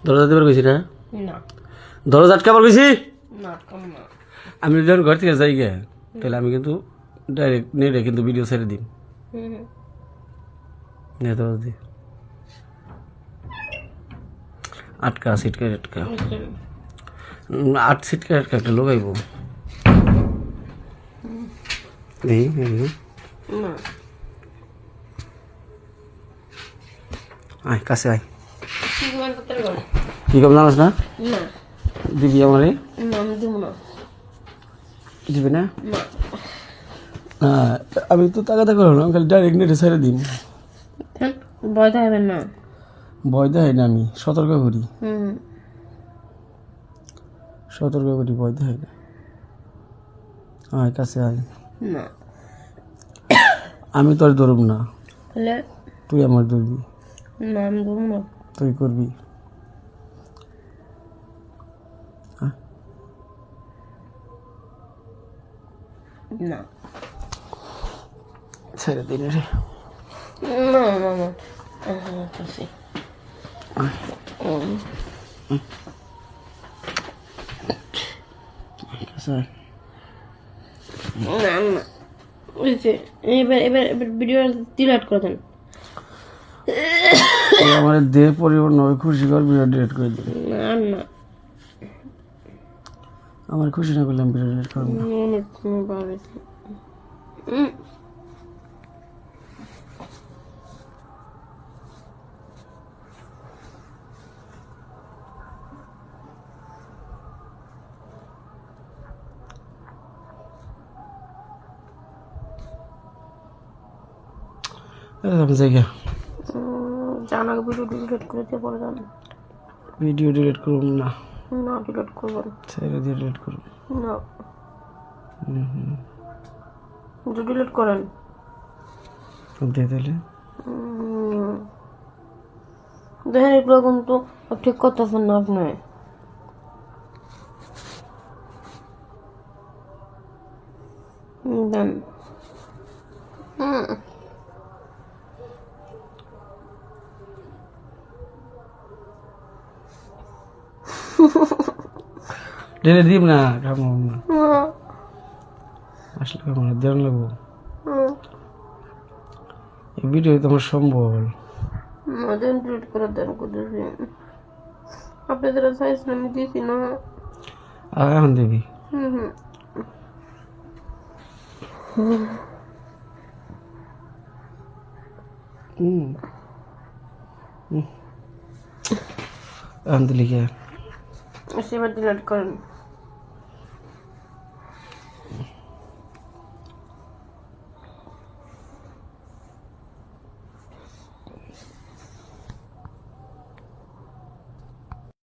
দরজা দিবার কইছি না না দরজা আটকাবার কইছি না কম না আমি যখন ঘর থেকে যাই গে তাহলে আমি কিন্তু ডাইরেক্ট নেটে কিন্তু ভিডিও ছেড়ে দিই নে দরজা দি আটকা সিটকা আটকা আট সিটকা আটকা একটা লোকাইব এই না আয় কাছে আয় কি মান করতে পারবো কি কম জানাস না না দিবি আমারে না আমি দিব না দিবি না না আমি তো তাকাতা করো না খালি ডাইরেক্ট নেটে ছেড়ে দিন ভয় থাকবেন না ভয় দেয় না আমি সতর্ক করি ভয় দেয় না আয় কাছে আয় না আমি তোর ধরব না তাহলে তুই আমার ধরবি না আমি দিব না তুই করবি না ছেড়ে দিন রে না না না কাছে কাছে আয় না না ওই যে এবার এবার এবার ভিডিও ডিলিট করে দেন তুই আমার দেহ পরিবর্তন হবে খুশি কর ভিডিও ডিলিট করে দিবি না না আমার খুশি না করলে আমি ভিডিও ডিলিট করবো না অনেক ভাবে আমি যাই গিয়া। জানাকে ভিডিও ডিলিট করে দিয়ে পরে যান ভিডিও ডিলিট করব না না ডিলিট করবেন ছেড়ে দিয়ে ডিলিট করব না ডিলিট করেন দিয়ে দিলে দেখেন এগুলো কিন্তু ঠিক করতেছেন না আপনি দেন ডিলিট দিব না কামো না আসলে কামো না দেন লাগবো এই ভিডিও তোমার সম্ভব দেন ডিলিট করে দেন করতেছি আপনাদের সাইজ আমি দিয়েছি না এখন দিবি এখন দিলি কে সেবার ডিলিট করেন